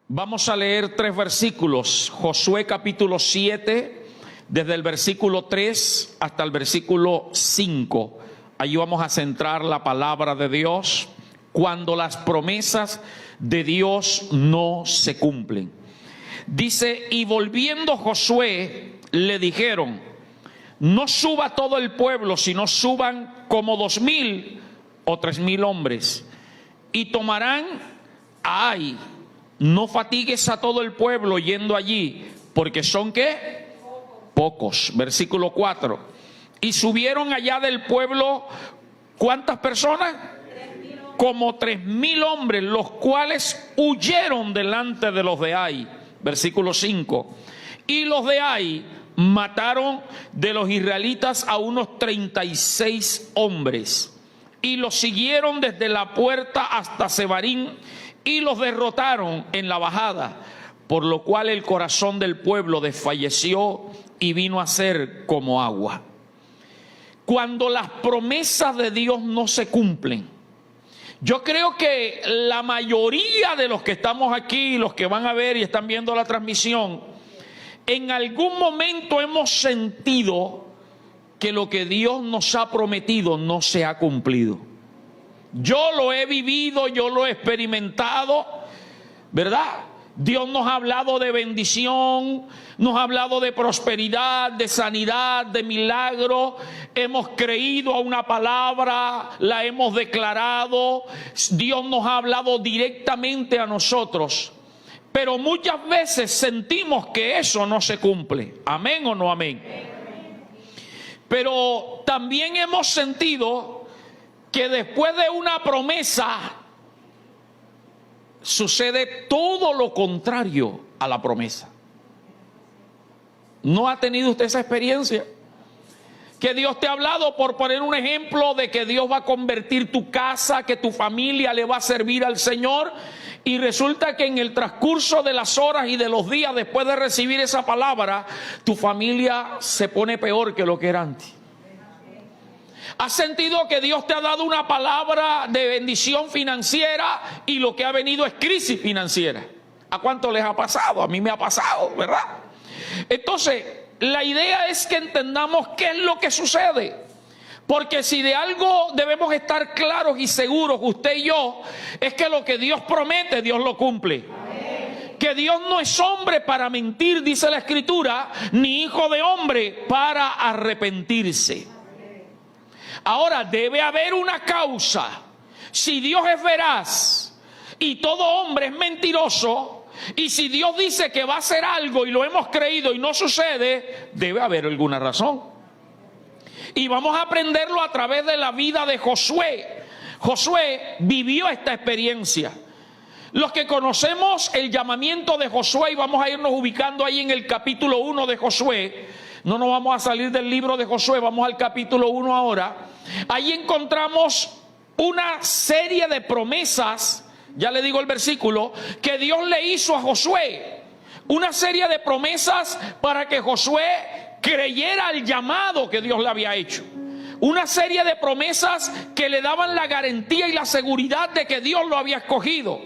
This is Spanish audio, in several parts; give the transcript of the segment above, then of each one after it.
Vamos a leer 3 versículos. Josué capítulo 7, desde el versículo 3 hasta el versículo 5. Allí vamos a centrar la palabra de Dios cuando las promesas de Dios no se cumplen. Dice: y volviendo Josué, le dijeron: no suba todo el pueblo, sino suban como 2,000 o 3,000 hombres, y tomarán a Ai. No fatigues a todo el pueblo yendo allí, porque son ¿qué? Pocos. Versículo 4. Y subieron allá del pueblo, ¿cuántas personas? Como 3,000 hombres, los cuales huyeron delante de los de Ai. Versículo 5. Y los de Ai mataron de los israelitas a unos 36 hombres, y los siguieron desde la puerta hasta Sebarim, y los derrotaron en la bajada, por lo cual el corazón del pueblo desfalleció y vino a ser como agua. Cuando las promesas de Dios no se cumplen, yo creo que la mayoría de los que estamos aquí, los que van a ver y están viendo la transmisión, en algún momento hemos sentido que lo que Dios nos ha prometido no se ha cumplido. Yo lo he vivido, yo lo he experimentado, ¿verdad? Dios nos ha hablado de bendición, nos ha hablado de prosperidad, de sanidad, de milagro. Hemos creído a una palabra, la hemos declarado. Dios nos ha hablado directamente a nosotros. Pero muchas veces sentimos que eso no se cumple. ¿Amén o no amén? Pero también hemos sentido que después de una promesa sucede todo lo contrario a la promesa. ¿No ha tenido usted esa experiencia? Que Dios te ha hablado, por poner un ejemplo, de que Dios va a convertir tu casa, que tu familia le va a servir al Señor, y resulta que en el transcurso de las horas y de los días después de recibir esa palabra, tu familia se pone peor que lo que era antes. ¿Has sentido que Dios te ha dado una palabra de bendición financiera y lo que ha venido es crisis financiera? ¿A cuánto les ha pasado? A mí me ha pasado, ¿verdad? Entonces, la idea es que entendamos qué es lo que sucede. Porque si de algo debemos estar claros y seguros, usted y yo, es que lo que Dios promete, Dios lo cumple. Amén. Que Dios no es hombre para mentir, dice la Escritura, ni hijo de hombre para arrepentirse. Ahora, debe haber una causa. Si Dios es veraz y todo hombre es mentiroso, y si Dios dice que va a hacer algo y lo hemos creído y no sucede, debe haber alguna razón. Y vamos a aprenderlo a través de la vida de Josué. Josué vivió esta experiencia. Los que conocemos el llamamiento de Josué, y vamos a irnos ubicando ahí en el capítulo 1 de Josué. No nos vamos a salir del libro de Josué, vamos al capítulo 1 ahora. Ahí encontramos una serie de promesas, ya le digo el versículo, que Dios le hizo a Josué. Una serie de promesas para que Josué creyera al llamado que Dios le había hecho. Una serie de promesas que le daban la garantía y la seguridad de que Dios lo había escogido.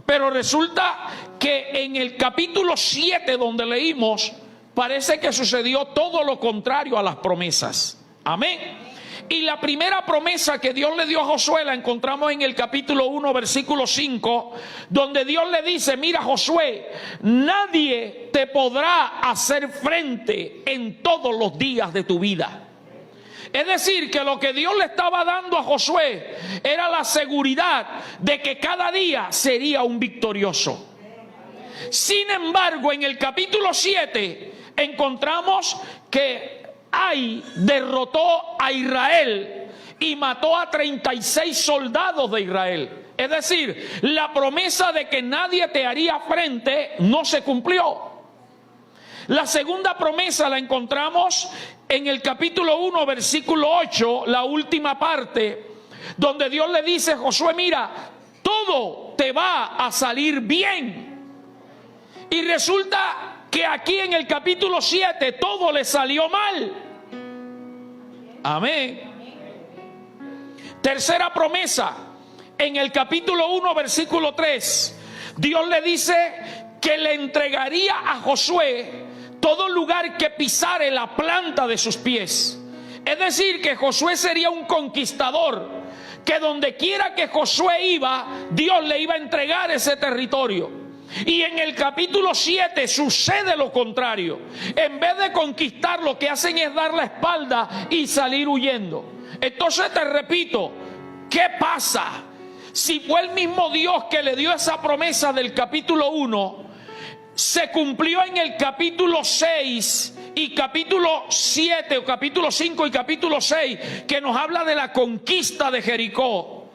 Pero resulta que en el capítulo 7 donde leímos, parece que sucedió todo lo contrario a las promesas. Amén. Y la primera promesa que Dios le dio a Josué la encontramos en el capítulo 1, versículo 5, donde Dios le dice: mira, Josué, nadie te podrá hacer frente en todos los días de tu vida. Es decir, que lo que Dios le estaba dando a Josué era la seguridad de que cada día sería un victorioso. Sin embargo, en el capítulo 7 encontramos que Ai derrotó a Israel y mató a 36 soldados de Israel. Es decir, la promesa de que nadie te haría frente no se cumplió. La segunda promesa la encontramos en el capítulo 1, versículo 8, la última parte, donde Dios le dice a Josué: mira, todo te va a salir bien. Y resulta que aquí en el capítulo 7 todo le salió mal. Amén. Tercera promesa, en el capítulo 1, versículo 3, Dios le dice que le entregaría a Josué todo lugar que pisare la planta de sus pies. Es decir, que Josué sería un conquistador, que donde quiera que Josué iba, Dios le iba a entregar ese territorio. Y en el capítulo 7 sucede lo contrario. En vez de conquistar, lo que hacen es dar la espalda y salir huyendo. Entonces te repito, ¿qué pasa? Si fue el mismo Dios que le dio esa promesa del capítulo 1, se cumplió en el capítulo 6 y capítulo 7 o capítulo 5 y capítulo 6, que nos habla de la conquista de Jericó,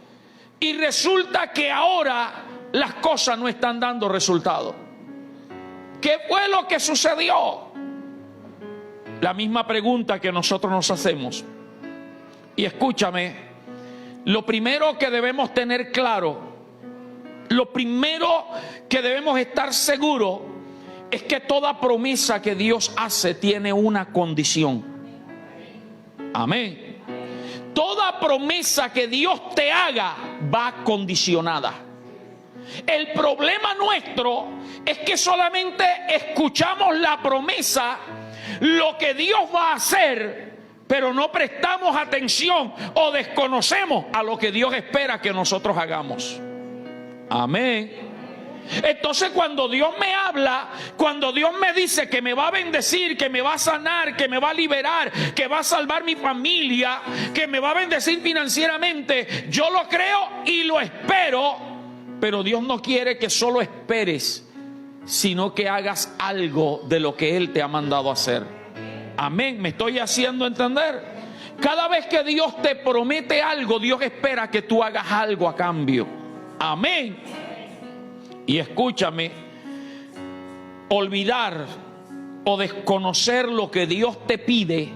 y resulta que ahora las cosas no están dando resultado. ¿Qué fue lo que sucedió? La misma pregunta que nosotros nos hacemos. Y escúchame, lo primero que debemos tener claro, lo primero que debemos estar seguros, es que toda promesa que Dios hace tiene una condición. Amén. Toda promesa que Dios te haga va condicionada. El problema nuestro es que solamente escuchamos la promesa, lo que Dios va a hacer, pero no prestamos atención o desconocemos a lo que Dios espera que nosotros hagamos. Amén. Entonces cuando Dios me habla, cuando Dios me dice que me va a bendecir, que me va a sanar, que me va a liberar, que va a salvar mi familia, que me va a bendecir financieramente, yo lo creo y lo espero. Pero Dios no quiere que solo esperes, sino que hagas algo de lo que Él te ha mandado hacer. Amén. ¿Me estoy haciendo entender? Cada vez que Dios te promete algo, Dios espera que tú hagas algo a cambio. Amén. Y escúchame, olvidar o desconocer lo que Dios te pide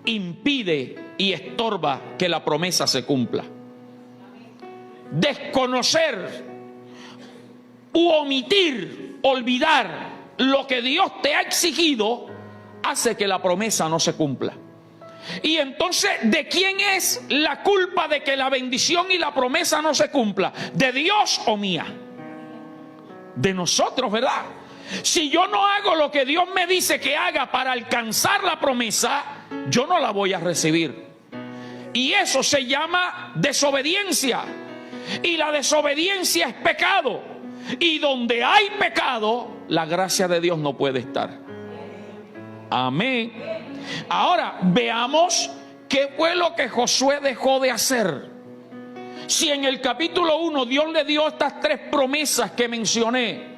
impide y estorba que la promesa se cumpla. Desconocer u omitir, olvidar lo que Dios te ha exigido hace que la promesa no se cumpla. Y entonces, ¿de quién es la culpa de que la bendición y la promesa no se cumpla? ¿De Dios o mía? De nosotros, ¿verdad? Si yo no hago lo que Dios me dice que haga para alcanzar la promesa, yo no la voy a recibir. Y eso se llama desobediencia. Y la desobediencia es pecado. Y donde hay pecado, la gracia de Dios no puede estar. Amén. Ahora veamos qué fue lo que Josué dejó de hacer. Si en el capítulo 1 Dios le dio estas 3 promesas que mencioné,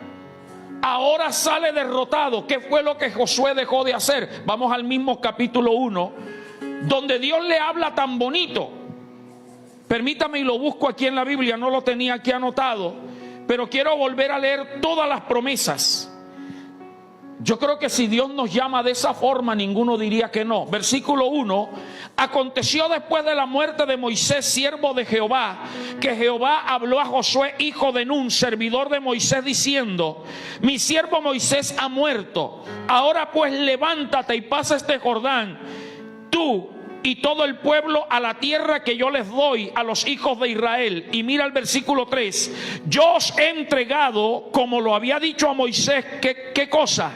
ahora sale derrotado. ¿Qué fue lo que Josué dejó de hacer? Vamos al mismo capítulo 1, donde Dios le habla tan bonito. Permítame y lo busco aquí en la Biblia, no lo tenía aquí anotado, pero quiero volver a leer todas las promesas. Yo creo que si Dios nos llama de esa forma, ninguno diría que no. Versículo 1. Aconteció después de la muerte de Moisés, siervo de Jehová, que Jehová habló a Josué, hijo de Nun, servidor de Moisés, diciendo: mi siervo Moisés ha muerto. Ahora pues levántate y pasa este Jordán, tú y todo el pueblo, a la tierra que yo les doy a los hijos de Israel. Y mira el versículo 3. Yo os he entregado, como lo había dicho a Moisés, ¿qué cosa?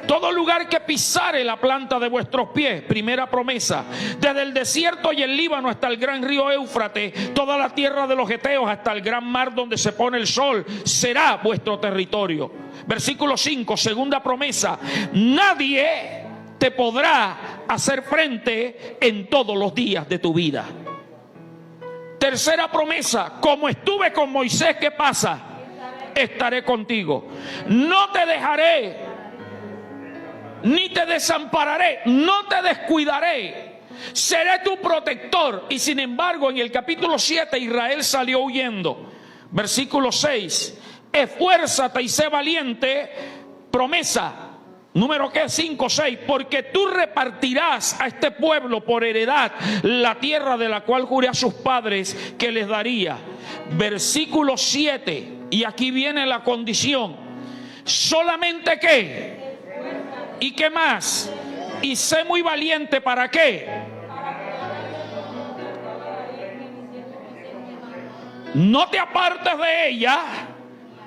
Todo lugar que pisare la planta de vuestros pies. Primera promesa. Desde el desierto y el Líbano hasta el gran río Éufrates, toda la tierra de los Heteos hasta el gran mar donde se pone el sol, será vuestro territorio. Versículo 5, segunda promesa. Nadie te podrá hacer frente en todos los días de tu vida. Tercera promesa. Como estuve con Moisés, ¿qué pasa? Estaré contigo. No te dejaré ni te desampararé, no te descuidaré, seré tu protector. Y sin embargo, en el capítulo 7 Israel salió huyendo. Versículo 6. Esfuérzate y sé valiente. Promesa número 5, 6. Porque tú repartirás a este pueblo por heredad la tierra de la cual juré a sus padres que les daría. Versículo 7. Y aquí viene la condición. Solamente ¿qué? ¿Y qué más? Y sé muy valiente. ¿Para qué? No te apartes de ella,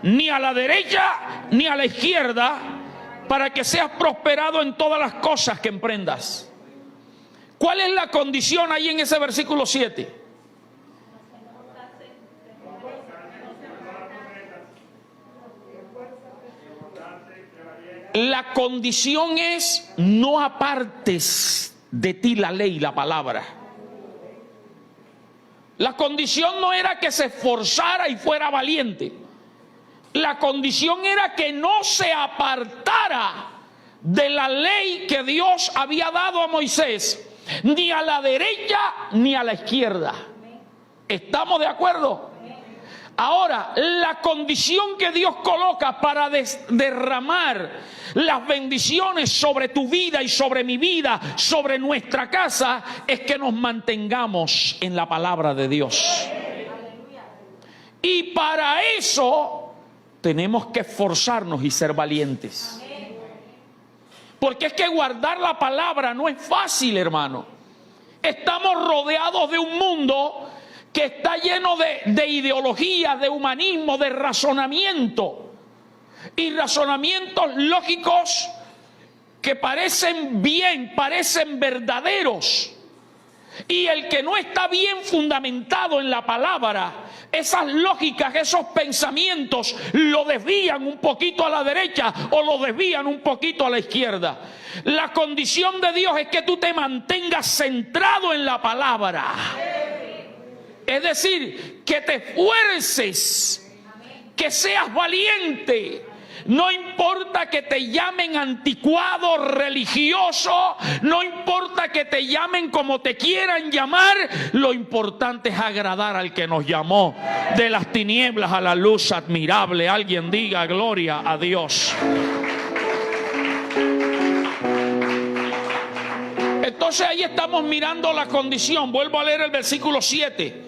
ni a la derecha, ni a la izquierda, para que seas prosperado en todas las cosas que emprendas. ¿Cuál es la condición ahí en ese versículo 7? La condición es: no apartes de ti la ley, la palabra. La condición no era que se esforzara y fuera valiente. La condición era que no se apartara de la ley que Dios había dado a Moisés, ni a la derecha ni a la izquierda. ¿Estamos de acuerdo? Ahora, la condición que Dios coloca para derramar las bendiciones sobre tu vida y sobre mi vida, sobre nuestra casa, es que nos mantengamos en la palabra de Dios. Y para eso tenemos que esforzarnos y ser valientes. Porque es que guardar la palabra no es fácil, hermano. Estamos rodeados de un mundo que está lleno de ideología, de humanismo, de razonamiento. Y razonamientos lógicos que parecen bien, parecen verdaderos. Y el que no está bien fundamentado en la palabra, esas lógicas, esos pensamientos lo desvían un poquito a la derecha o lo desvían un poquito a la izquierda. La condición de Dios es que tú te mantengas centrado en la palabra. Es decir, que te esfuerces, que seas valiente. No importa que te llamen anticuado, religioso, no importa que te llamen como te quieran llamar, lo importante es agradar al que nos llamó de las tinieblas a la luz admirable. Alguien diga gloria a Dios. Entonces ahí estamos mirando la condición. Vuelvo a leer el versículo 7.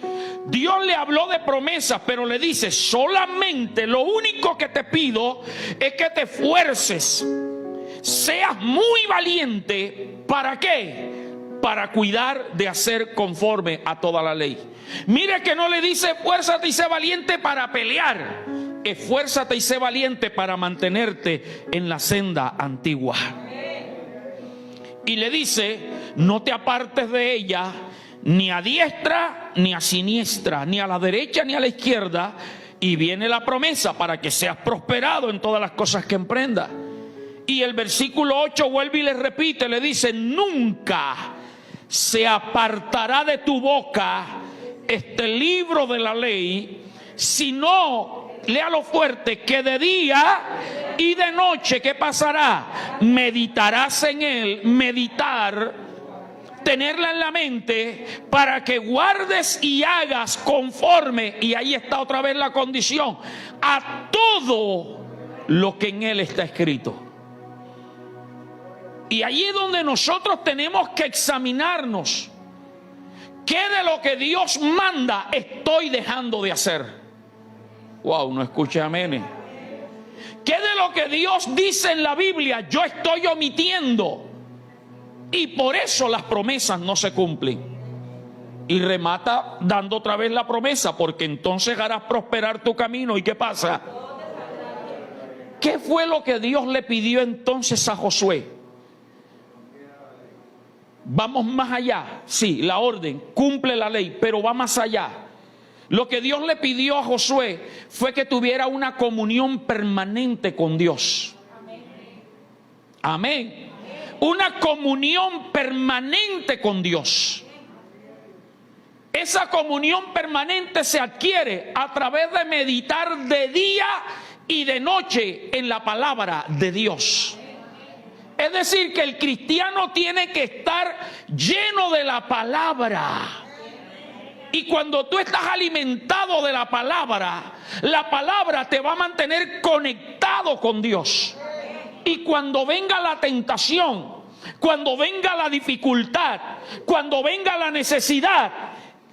Dios le habló de promesas, pero le dice: solamente lo único que te pido es que te esfuerces, seas muy valiente. ¿Para qué? Para cuidar de hacer conforme a toda la ley. Mire que no le dice esfuérzate y sé valiente para pelear. Esfuérzate y sé valiente para mantenerte en la senda antigua. Y le dice: no te apartes de ella, ni a diestra ni a siniestra, ni a la derecha ni a la izquierda. Y viene la promesa para que seas prosperado en todas las cosas que emprendas. Y el versículo 8 vuelve y le repite, le dice: nunca se apartará de tu boca este libro de la ley, sino, léalo fuerte, que de día y de noche, ¿qué pasará? Meditarás en él. Meditar, tenerla en la mente, para que guardes y hagas conforme, y ahí está otra vez la condición, a todo lo que en él está escrito. Y allí es donde nosotros tenemos que examinarnos. ¿Qué de lo que Dios manda estoy dejando de hacer? Wow, no escuché amén. ¿Qué de lo que Dios dice en la Biblia yo estoy omitiendo? Y por eso las promesas no se cumplen. Y remata dando otra vez la promesa: porque entonces harás prosperar tu camino. ¿Y qué pasa? ¿Qué fue lo que Dios le pidió entonces a Josué? Vamos más allá. Sí, la orden, cumple la ley, pero va más allá. Lo que Dios le pidió a Josué fue que tuviera una comunión permanente con Dios. Amén. Una comunión permanente con Dios. Esa comunión permanente se adquiere a través de meditar de día y de noche en la palabra de Dios. Es decir, que el cristiano tiene que estar lleno de la palabra. Y cuando tú estás alimentado de la palabra te va a mantener conectado con Dios. Y cuando venga la tentación, cuando venga la dificultad, cuando venga la necesidad,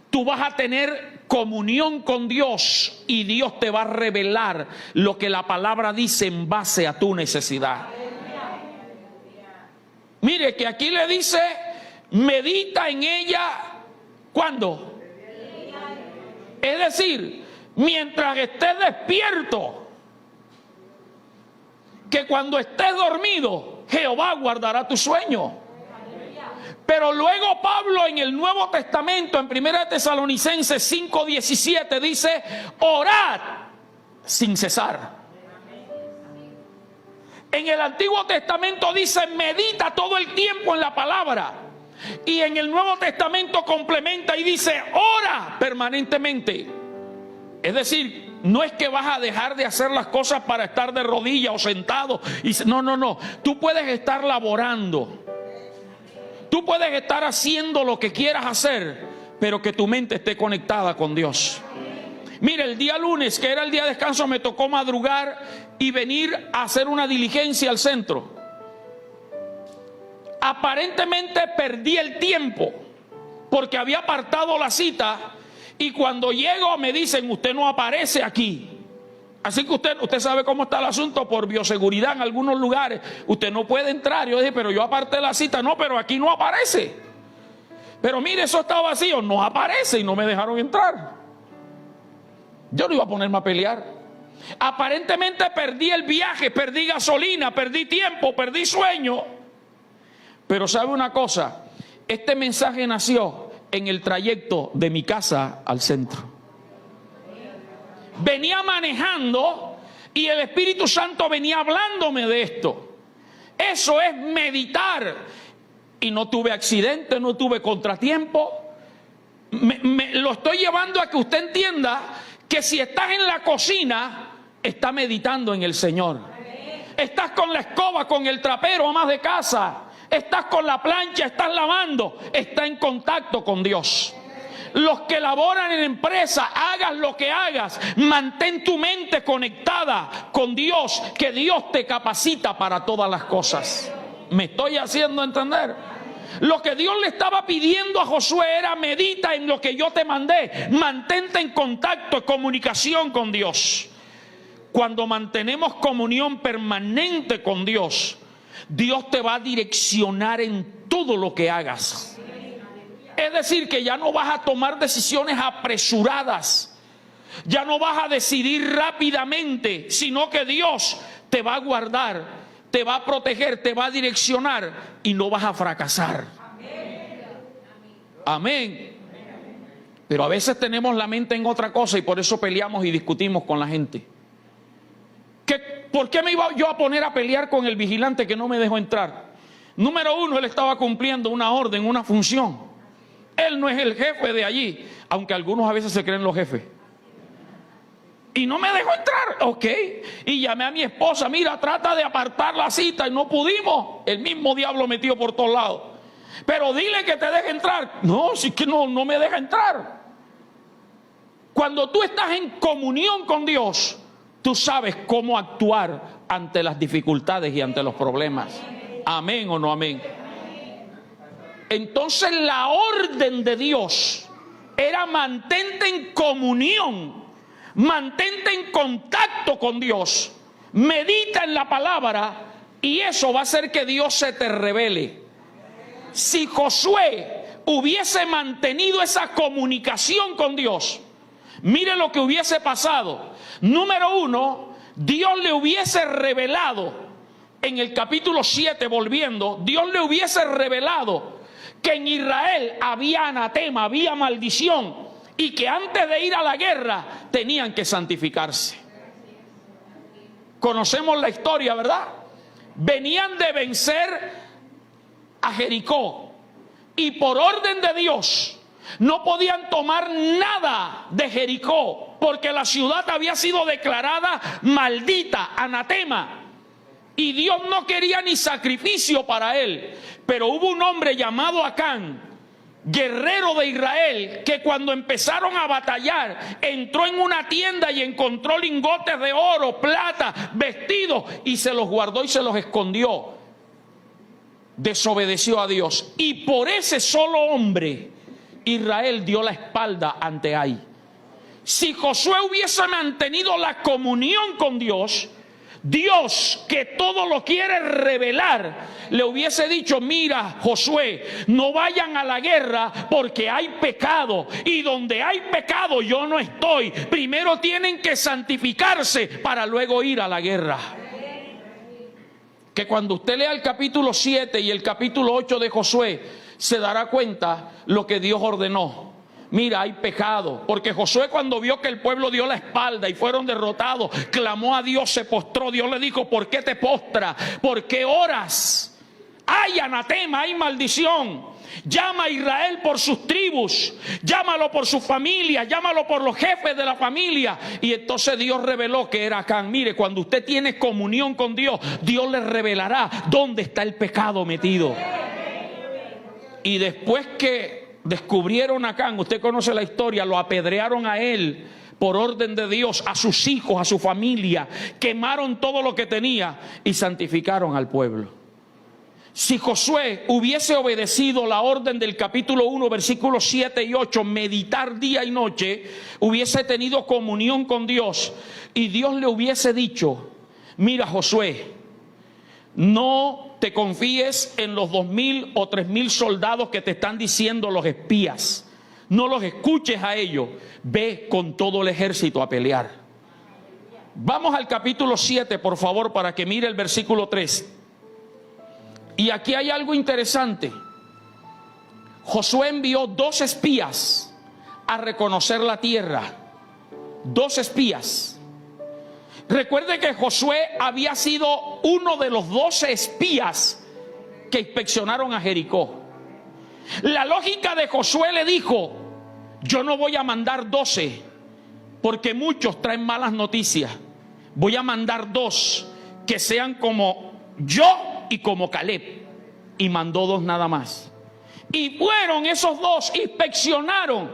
tú vas a tener comunión con Dios y Dios te va a revelar lo que la palabra dice en base a tu necesidad. Mire que aquí le dice: medita en ella. ¿Cuándo? Es decir, mientras estés despierto. que cuando estés dormido, Jehová guardará tu sueño. Pero luego Pablo en el Nuevo Testamento, en 1 Tesalonicenses 5:17, dice: orad sin cesar. En el Antiguo Testamento dice: medita todo el tiempo en la palabra. Y en el Nuevo Testamento complementa y dice: ora permanentemente. Es decir, no es que vas a dejar de hacer las cosas para estar de rodillas o sentado. No. Tú puedes estar laborando. Tú puedes estar haciendo lo que quieras hacer, pero que tu mente esté conectada con Dios. Mire, el día lunes, que era el día de descanso, me tocó madrugar y venir a hacer una diligencia al centro. Aparentemente perdí el tiempo porque había apartado la cita, y cuando llego me dicen: usted no aparece aquí. Así que usted sabe cómo está el asunto, por bioseguridad en algunos lugares usted no puede entrar. Yo dije: pero yo aparté la cita. No, pero aquí no aparece. Pero mire, eso está vacío. No aparece, y no me dejaron entrar. Yo no iba a ponerme a pelear. Aparentemente perdí el viaje, perdí gasolina, perdí tiempo, perdí sueño. Pero ¿sabe una cosa? Este mensaje nació en el trayecto de mi casa al centro. Venía manejando y el Espíritu Santo venía hablándome de esto. Eso es meditar. Y no tuve accidente, no tuve contratiempo. Lo estoy llevando a que usted entienda que si estás en la cocina, está meditando en el Señor. Estás con la escoba, con el trapero, amas de casa. Estás con la plancha, estás lavando. Está en contacto con Dios. Los que laboran en empresa, hagas lo que hagas, mantén tu mente conectada con Dios, que Dios te capacita para todas las cosas. ¿Me estoy haciendo entender? Lo que Dios le estaba pidiendo a Josué era: medita en lo que yo te mandé, mantente en contacto, en comunicación con Dios. Cuando mantenemos comunión permanente con Dios, Dios te va a direccionar en todo lo que hagas. Es decir, que ya no vas a tomar decisiones apresuradas, ya no vas a decidir rápidamente, sino que Dios te va a guardar, te va a proteger, te va a direccionar y no vas a fracasar. Amén. Pero a veces tenemos la mente en otra cosa y por eso peleamos y discutimos con la gente. ¿Por qué me iba yo a poner a pelear con el vigilante que no me dejó entrar? Número uno, él estaba cumpliendo una orden, una función. Él no es el jefe de allí, aunque algunos a veces se creen los jefes. Y no me dejó entrar, ok. Y llamé a mi esposa: mira, trata de apartar la cita, y no pudimos. El mismo diablo metido por todos lados. Pero dile que te deje entrar. No, si es que no me deja entrar. Cuando tú estás en comunión con Dios, tú sabes cómo actuar ante las dificultades y ante los problemas. Amén o no amén. Entonces la orden de Dios era: mantente en comunión, mantente en contacto con Dios, medita en la palabra, y eso va a hacer que Dios se te revele. Si Josué hubiese mantenido esa comunicación con Dios, mire lo que hubiese pasado. Número uno, Dios le hubiese revelado, en el capítulo 7 volviendo, Dios le hubiese revelado que en Israel había anatema, había maldición, y que antes de ir a la guerra tenían que santificarse. Conocemos la historia, ¿verdad? Venían de vencer a Jericó y por orden de Dios no podían tomar nada de Jericó porque la ciudad había sido declarada maldita, anatema. Y Dios no quería ni sacrificio para él. Pero hubo un hombre llamado Acán, guerrero de Israel, que cuando empezaron a batallar, entró en una tienda y encontró lingotes de oro, plata, vestidos, y se los guardó y se los escondió. Desobedeció a Dios. Y por ese solo hombre, Israel dio la espalda ante Ai. Si Josué hubiese mantenido la comunión con Dios, Dios, que todo lo quiere revelar, le hubiese dicho: mira, Josué, no vayan a la guerra porque hay pecado, y donde hay pecado yo no estoy. Primero tienen que santificarse para luego ir a la guerra. que cuando usted lea el capítulo 7 y el capítulo 8 de Josué, se dará cuenta lo que Dios ordenó. Mira, hay pecado, porque Josué, cuando vio que el pueblo dio la espalda y fueron derrotados, clamó a Dios, se postró. Dios le dijo: ¿por qué te postras? ¿Por qué oras? Hay anatema, hay maldición. Llama a Israel por sus tribus, llámalo por su familia, llámalo por los jefes de la familia. Y entonces Dios reveló que era Acán. Mire, cuando usted tiene comunión con Dios, Dios le revelará dónde está el pecado metido. Y después que descubrieron a Acán, usted conoce la historia, lo apedrearon a él por orden de Dios, a sus hijos, a su familia, quemaron todo lo que tenía y santificaron al pueblo. Si Josué hubiese obedecido la orden del capítulo 1, versículos 7 y 8, meditar día y noche, hubiese tenido comunión con Dios y Dios le hubiese dicho: mira, Josué, no te confíes en los 2,000 o 3,000 soldados que te están diciendo los espías. No los escuches a ellos. Ve con todo el ejército a pelear. Vamos al capítulo 7, por favor, para que mire el versículo 3. Y aquí hay algo interesante. Josué envió 2 espías a reconocer la tierra. 2 espías. Recuerde que Josué había sido uno de los 12 espías que inspeccionaron a Jericó. La lógica de Josué le dijo: yo no voy a mandar 12 porque muchos traen malas noticias. Voy a mandar 2 que sean como yo y como Caleb. Y mandó 2 nada más. Y fueron esos 2, inspeccionaron,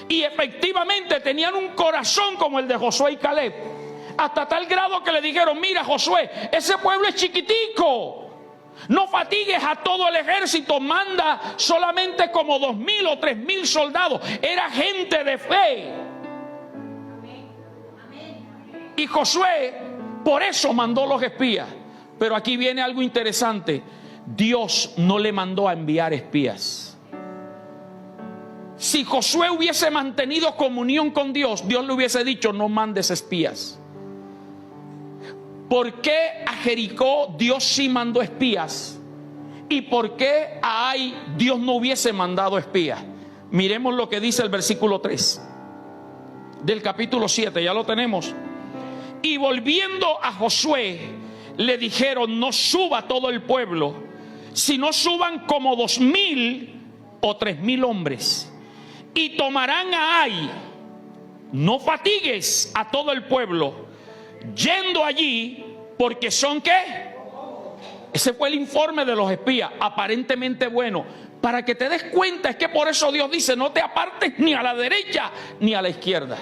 y efectivamente tenían un corazón como el de Josué y Caleb, hasta tal grado que le dijeron: mira, Josué, ese pueblo es chiquitico, no fatigues a todo el ejército, manda solamente como 2,000 o 3,000 soldados. Era gente de fe. Y Josué por eso mandó los espías. Pero aquí viene algo interesante. Dios no le mandó a enviar espías. Si Josué hubiese mantenido comunión con Dios, Dios le hubiese dicho: no mandes espías. ¿Por qué a Jericó Dios sí mandó espías? ¿Y por qué a Ai Dios no hubiese mandado espías? Miremos lo que dice el versículo 3 del capítulo 7, ya lo tenemos. Y volviendo a Josué, le dijeron: no suba todo el pueblo, sino suban como 2,000 o 3,000 hombres, y tomarán a Ai. No fatigues a todo el pueblo yendo allí, porque son ¿qué? Ese fue el informe de los espías, aparentemente bueno. Para que te des cuenta, es que por eso Dios dice: no te apartes ni a la derecha ni a la izquierda.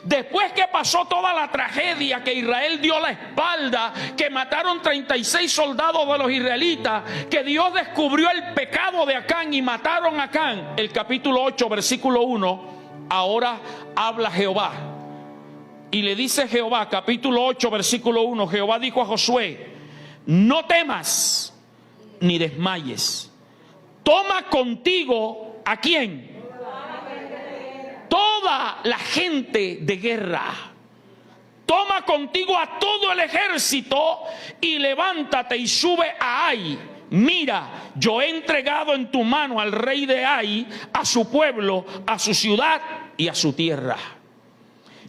Después que pasó toda la tragedia, que Israel dio la espalda, que mataron 36 soldados de los israelitas, que Dios descubrió el pecado de Acán y mataron a Acán, el capítulo 8, versículo 1, ahora habla Jehová. Y le dice Jehová, capítulo 8, versículo 1, Jehová dijo a Josué: no temas ni desmayes. Toma contigo, ¿a quién? Toda la gente de guerra. Toma contigo a todo el ejército y levántate y sube a Ai. Mira, yo he entregado en tu mano al rey de Ai, a su pueblo, a su ciudad y a su tierra.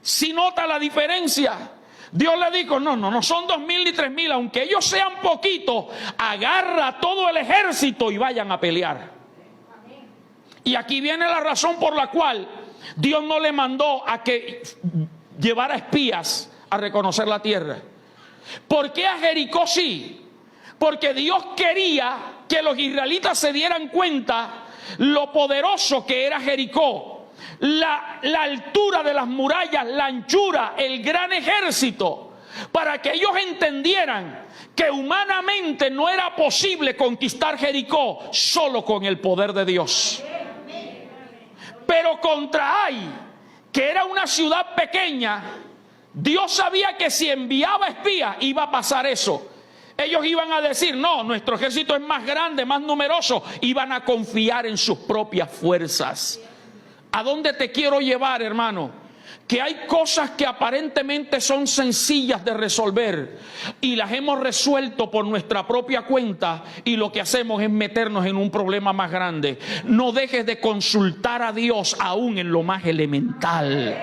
Si nota la diferencia, Dios le dijo: no son 2,000 ni 3,000, aunque ellos sean poquitos, agarra todo el ejército y vayan a pelear. Y aquí viene la razón por la cual Dios no le mandó a que llevara espías a reconocer la tierra. ¿Por qué a Jericó sí? Porque Dios quería que los israelitas se dieran cuenta lo poderoso que era Jericó, la altura de las murallas, la anchura, el gran ejército, para que ellos entendieran que humanamente no era posible conquistar Jericó solo con el poder de Dios. Pero contra Ai, que era una ciudad pequeña, Dios sabía que si enviaba espías iba a pasar eso. Ellos iban a decir: no, nuestro ejército es más grande, más numeroso. Iban a confiar en sus propias fuerzas. ¿A dónde te quiero llevar, hermano? que hay cosas que aparentemente son sencillas de resolver y las hemos resuelto por nuestra propia cuenta y lo que hacemos es meternos en un problema más grande. No dejes de consultar a Dios aún en lo más elemental.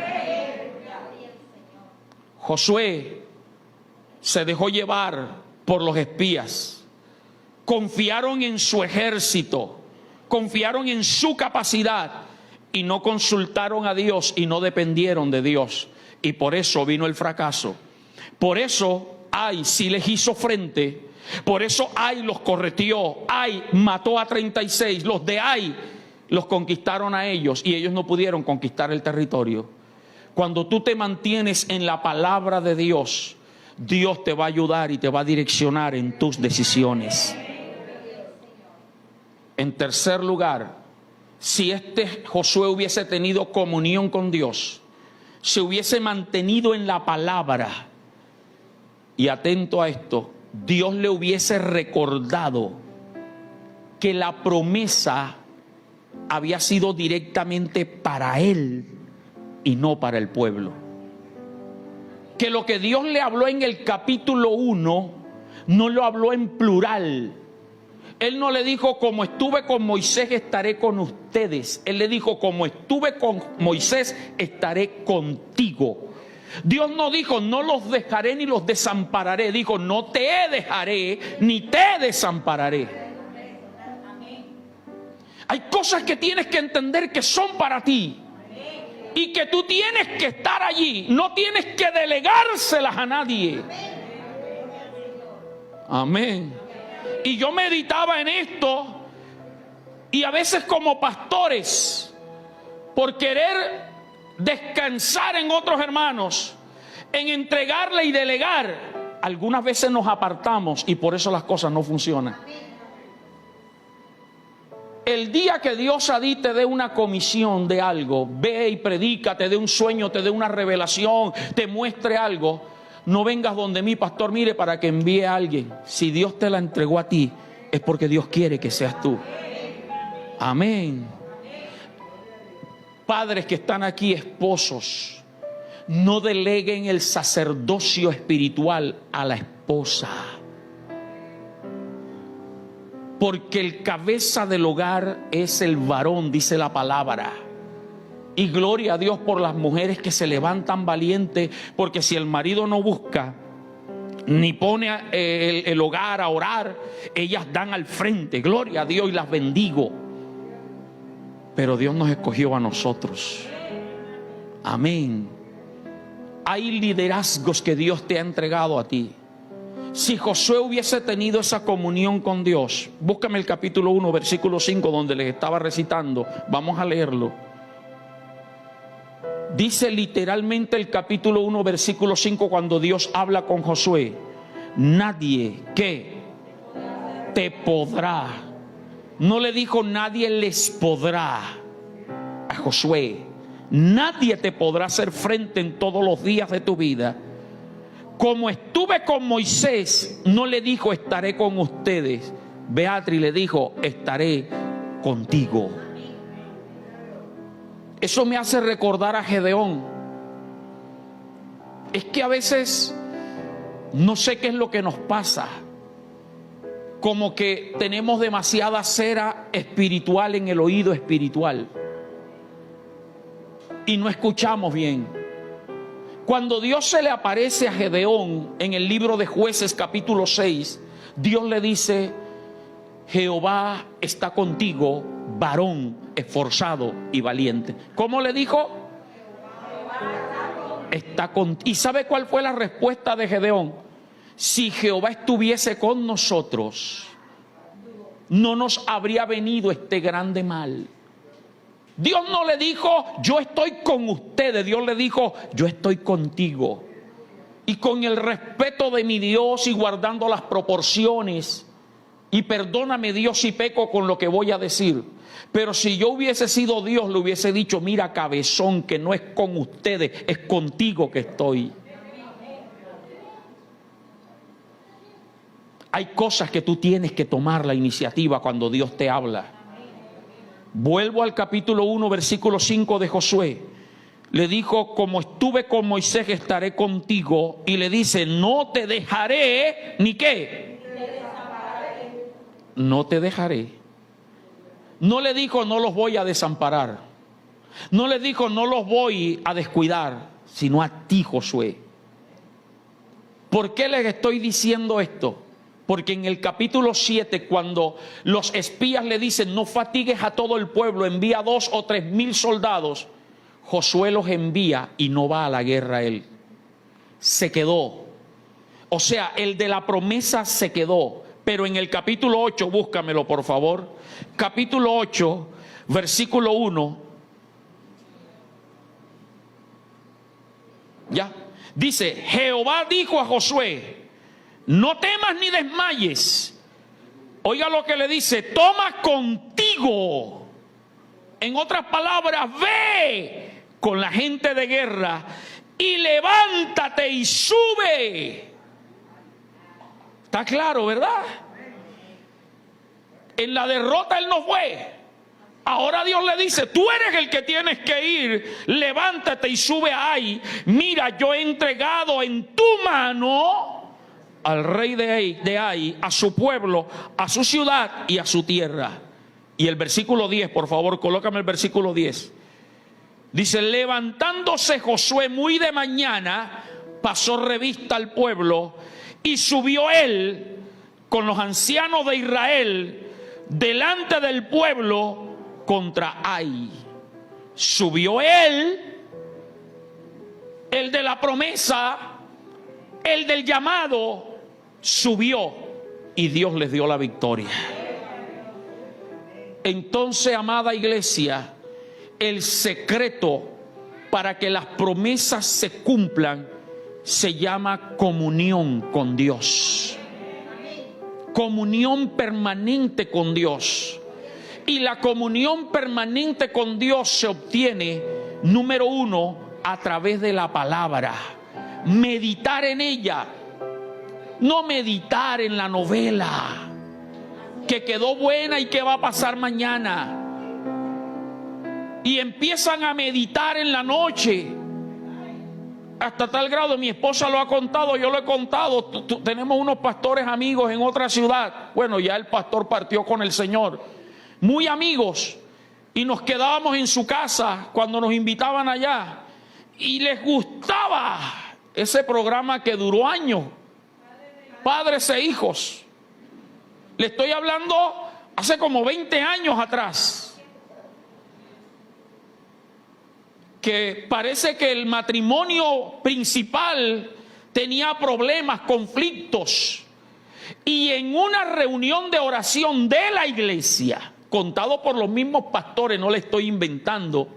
Josué se dejó llevar por los espías. Confiaron en su ejército, confiaron en su capacidad y no consultaron a Dios y no dependieron de Dios. Y por eso vino el fracaso. Por eso Ai sí les hizo frente. Por eso Ai los correteó. Ai mató a 36. Los de Ai los conquistaron a ellos y ellos no pudieron conquistar el territorio. Cuando tú te mantienes en la palabra de Dios, Dios te va a ayudar y te va a direccionar en tus decisiones. En tercer lugar, si Josué hubiese tenido comunión con Dios, se hubiese mantenido en la palabra, y atento a esto, Dios le hubiese recordado que la promesa había sido directamente para él y no para el pueblo. Que lo que Dios le habló en el capítulo 1 no lo habló en plural. Él no le dijo, como estuve con Moisés, estaré con ustedes. Él le dijo, como estuve con Moisés, estaré contigo. Dios no dijo, no los dejaré ni los desampararé. Dijo, no te dejaré ni te desampararé. Hay cosas que tienes que entender que son para ti y que tú tienes que estar allí. No tienes que delegárselas a nadie. Amén. Y yo meditaba en esto y a veces como pastores, por querer descansar en otros hermanos, en entregarle y delegar, algunas veces nos apartamos y por eso las cosas no funcionan. El día que Dios a ti te dé una comisión de algo, ve y predica, te dé un sueño, te dé una revelación, te muestre algo, no vengas donde mí, pastor, mire, para que envíe a alguien. Si Dios te la entregó a ti, es porque Dios quiere que seas tú. Amén. Padres que están aquí, esposos, no deleguen el sacerdocio espiritual a la esposa. Porque el cabeza del hogar es el varón, dice la palabra. Y gloria a Dios por las mujeres que se levantan valientes, porque si el marido no busca ni pone el hogar a orar, ellas dan al frente. Gloria a Dios y las bendigo. Pero Dios nos escogió a nosotros. Amén. Hay liderazgos que Dios te ha entregado a ti. Si Josué hubiese tenido esa comunión con Dios, búscame el capítulo 1, versículo 5, donde les estaba recitando. Vamos a leerlo. Dice literalmente el capítulo 1, versículo 5, cuando Dios habla con Josué: nadie que te podrá. No le dijo nadie les podrá a Josué. Nadie te podrá hacer frente en todos los días de tu vida. Como estuve con Moisés, no le dijo estaré con ustedes. Beatriz le dijo estaré contigo. Eso me hace recordar a Gedeón. Es que a veces no sé qué es lo que nos pasa. Como que tenemos demasiada cera espiritual en el oído espiritual y no escuchamos bien. Cuando Dios se le aparece a Gedeón en el libro de Jueces capítulo 6, Dios le dice: Jehová está contigo, varón esforzado y valiente. ¿Cómo le dijo? Está contigo. ¿Y sabe cuál fue la respuesta de Gedeón? Si Jehová estuviese con nosotros, no nos habría venido este grande mal. Dios no le dijo yo estoy con ustedes. Dios le dijo yo estoy contigo. Y con el respeto de mi Dios y guardando las proporciones, y perdóname Dios si peco con lo que voy a decir, pero si yo hubiese sido Dios, le hubiese dicho: mira, cabezón, que no es con ustedes, es contigo que estoy. Hay cosas que tú tienes que tomar la iniciativa cuando Dios te habla. Vuelvo al capítulo 1, versículo 5 de Josué. le dijo: como estuve con Moisés, estaré contigo. Y le dice: no te dejaré, ¿ni qué? No te dejaré. No le dijo: no los voy a desamparar. No le dijo: no los voy a descuidar, sino a ti, Josué. ¿Por qué les estoy diciendo esto? Porque en el capítulo 7, cuando los espías le dicen: no fatigues a todo el pueblo, envía 2 o 3 mil soldados, Josué los envía y no va a la guerra él. Se quedó. O sea, el de la promesa se quedó. Pero en el capítulo 8, búscamelo por favor. Capítulo 8, versículo 1. Ya. Dice: Jehová dijo a Josué: no temas ni desmayes. Oiga lo que le dice: toma contigo. En otras palabras, ve con la gente de guerra y levántate y sube. Está claro, ¿verdad? En la derrota él no fue. Ahora Dios le dice: tú eres el que tienes que ir, levántate y sube ahí. Mira, yo he entregado en tu mano al rey de Ai, a su pueblo, a su ciudad y a su tierra. Y el versículo 10, por favor, colócame el versículo 10. Dice: levantándose Josué muy de mañana, pasó revista al pueblo, y subió él con los ancianos de Israel delante del pueblo contra Ai. Subió él, el de la promesa, el del llamado, subió y Dios les dio la victoria. Entonces, amada iglesia, el secreto para que las promesas se cumplan se llama comunión con Dios. Comunión permanente con Dios. Y la comunión permanente con Dios se obtiene, número 1, a través de la palabra. Meditar en ella. No meditar en la novela que quedó buena y que va a pasar mañana. Y empiezan a meditar en la noche. Hasta tal grado, mi esposa lo ha contado, yo lo he contado. Tenemos unos pastores amigos en otra ciudad. Bueno, ya el pastor partió con el Señor. Muy amigos. Y nos quedábamos en su casa cuando nos invitaban allá. Y les gustaba ese programa que duró años. Padres e hijos. Le estoy hablando hace como 20 años atrás. Que parece que el matrimonio principal tenía problemas, conflictos. Y en una reunión de oración de la iglesia, contado por los mismos pastores, no le estoy inventando,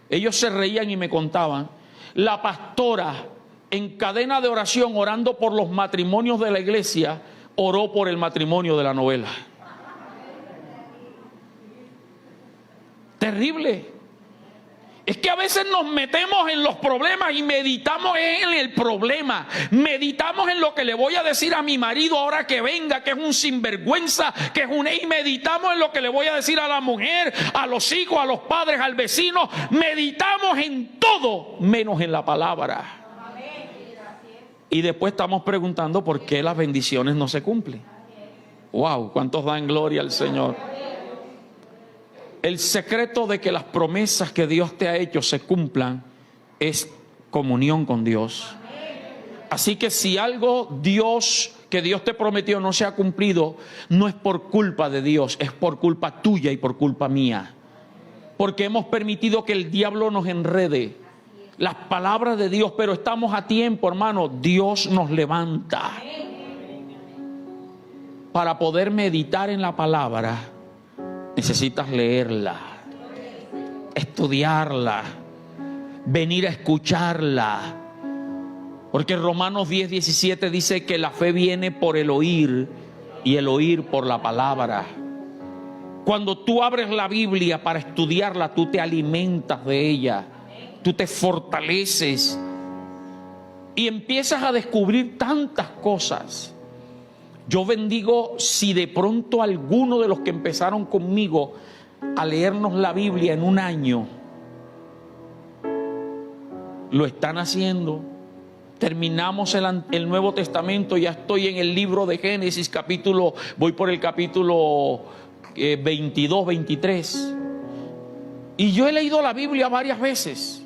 ellos se reían y me contaban, la pastora en cadena de oración orando por los matrimonios de la iglesia, oró por el matrimonio de la novela. Terrible. Es que a veces nos metemos en los problemas y meditamos en el problema. Meditamos en lo que le voy a decir a mi marido ahora que venga, que es un sinvergüenza, que es un... Y meditamos en lo que le voy a decir a la mujer, a los hijos, a los padres, al vecino. Meditamos en todo, menos en la palabra. Y después estamos preguntando por qué las bendiciones no se cumplen. Wow, ¿cuántos dan gloria al Señor? El secreto de que las promesas que Dios te ha hecho se cumplan es comunión con Dios. Así que si algo que Dios te prometió no se ha cumplido, no es por culpa de Dios, es por culpa tuya y por culpa mía. Porque hemos permitido que el diablo nos enrede las palabras de Dios, pero estamos a tiempo, hermano. Dios nos levanta para poder meditar en la palabra. Necesitas leerla, estudiarla, venir a escucharla. Porque Romanos 10:17 dice que la fe viene por el oír y el oír por la palabra. Cuando tú abres la Biblia para estudiarla, tú te alimentas de ella, tú te fortaleces y empiezas a descubrir tantas cosas. Yo bendigo si de pronto alguno de los que empezaron conmigo a leernos la Biblia en un año lo están haciendo. Terminamos el Nuevo Testamento, ya estoy en el libro de Génesis, voy por el capítulo 22, 23. Y yo he leído la Biblia varias veces,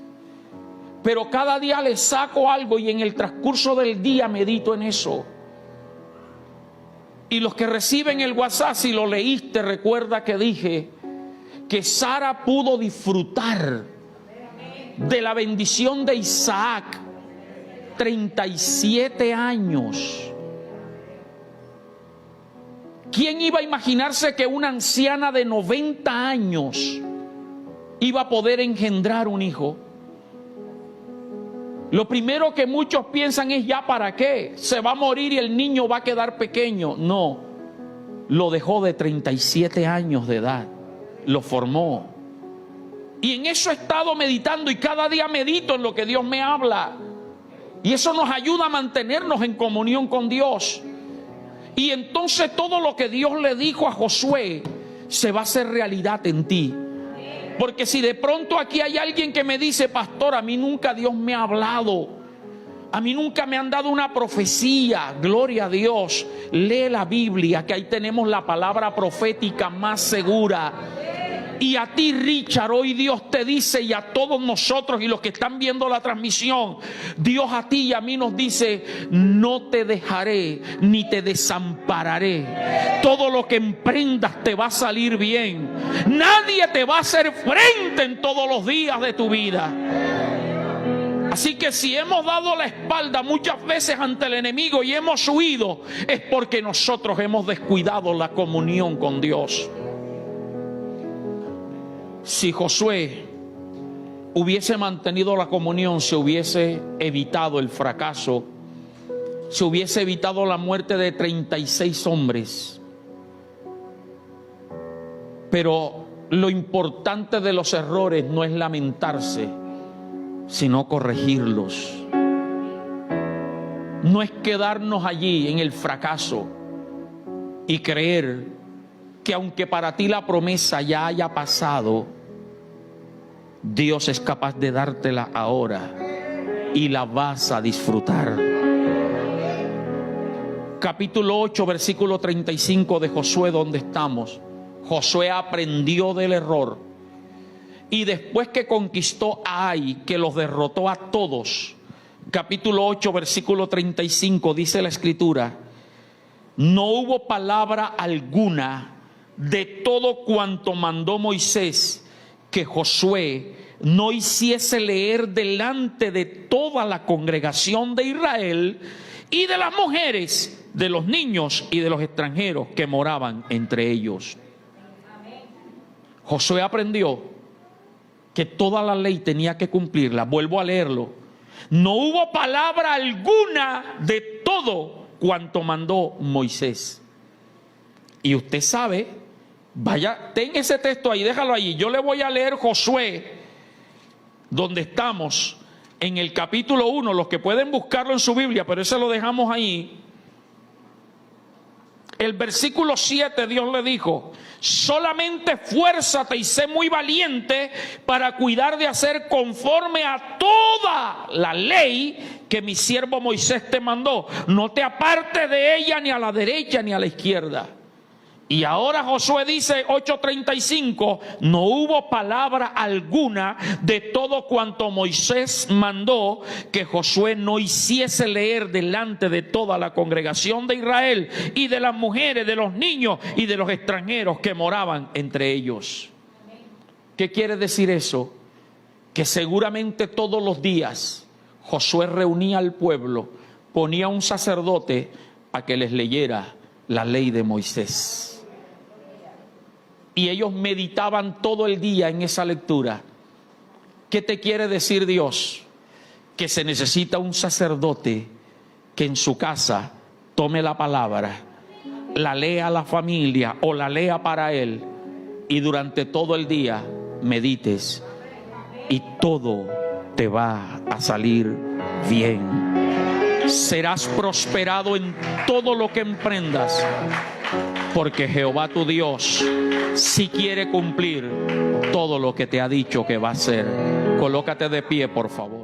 pero cada día le saco algo y en el transcurso del día medito en eso. Y los que reciben el WhatsApp, si lo leíste, recuerda que dije que Sara pudo disfrutar de la bendición de Isaac 37 años. ¿Quién iba a imaginarse que una anciana de 90 años iba a poder engendrar un hijo? Lo primero que muchos piensan es: ¿ya para qué? Se va a morir y el niño va a quedar pequeño. No, lo dejó de 37 años de edad, lo formó. Y en eso he estado meditando, y cada día medito en lo que Dios me habla. Y eso nos ayuda a mantenernos en comunión con Dios. Y entonces todo lo que Dios le dijo a Josué se va a hacer realidad en ti. Porque si de pronto aquí hay alguien que me dice: pastor, a mí nunca Dios me ha hablado, a mí nunca me han dado una profecía, gloria a Dios, lee la Biblia, que ahí tenemos la palabra profética más segura. Y a ti, Richard, hoy Dios te dice, y a todos nosotros y los que están viendo la transmisión, Dios a ti y a mí nos dice: no te dejaré ni te desampararé. Todo lo que emprendas te va a salir bien. Nadie te va a hacer frente en todos los días de tu vida. Así que si hemos dado la espalda muchas veces ante el enemigo y hemos huido, es porque nosotros hemos descuidado la comunión con Dios. Si Josué hubiese mantenido la comunión, se hubiese evitado el fracaso, se hubiese evitado la muerte de 36 hombres. Pero lo importante de los errores no es lamentarse, sino corregirlos. No es quedarnos allí en el fracaso y creer que aunque para ti la promesa ya haya pasado, Dios es capaz de dártela ahora y la vas a disfrutar. Capítulo 8, versículo 35 de Josué, donde estamos. Josué aprendió del error, y después que conquistó a Ai, que los derrotó a todos, capítulo 8, versículo 35, dice la Escritura: no hubo palabra alguna de todo cuanto mandó Moisés que Josué no hiciese leer delante de toda la congregación de Israel y de las mujeres, de los niños y de los extranjeros que moraban entre ellos. Josué aprendió que toda la ley tenía que cumplirla. Vuelvo a leerlo: no hubo palabra alguna de todo cuanto mandó Moisés. Y usted sabe, vaya, ten ese texto ahí, déjalo ahí. Yo le voy a leer Josué, donde estamos, en el capítulo 1, los que pueden buscarlo en su Biblia, pero ese lo dejamos ahí. El versículo 7, Dios le dijo: solamente esfuérzate y sé muy valiente para cuidar de hacer conforme a toda la ley que mi siervo Moisés te mandó. No te apartes de ella ni a la derecha ni a la izquierda. Y ahora Josué dice, 8:35, no hubo palabra alguna de todo cuanto Moisés mandó que Josué no hiciese leer delante de toda la congregación de Israel y de las mujeres, de los niños y de los extranjeros que moraban entre ellos. ¿Qué quiere decir eso? Que seguramente todos los días Josué reunía al pueblo, ponía un sacerdote a que les leyera la ley de Moisés. Y ellos meditaban todo el día en esa lectura. ¿Qué te quiere decir Dios? Que se necesita un sacerdote que en su casa tome la palabra, la lea a la familia o la lea para él, y durante todo el día medites, y todo te va a salir bien. Serás prosperado en todo lo que emprendas, porque Jehová tu Dios sí quiere cumplir todo lo que te ha dicho que va a hacer. Colócate de pie, por favor.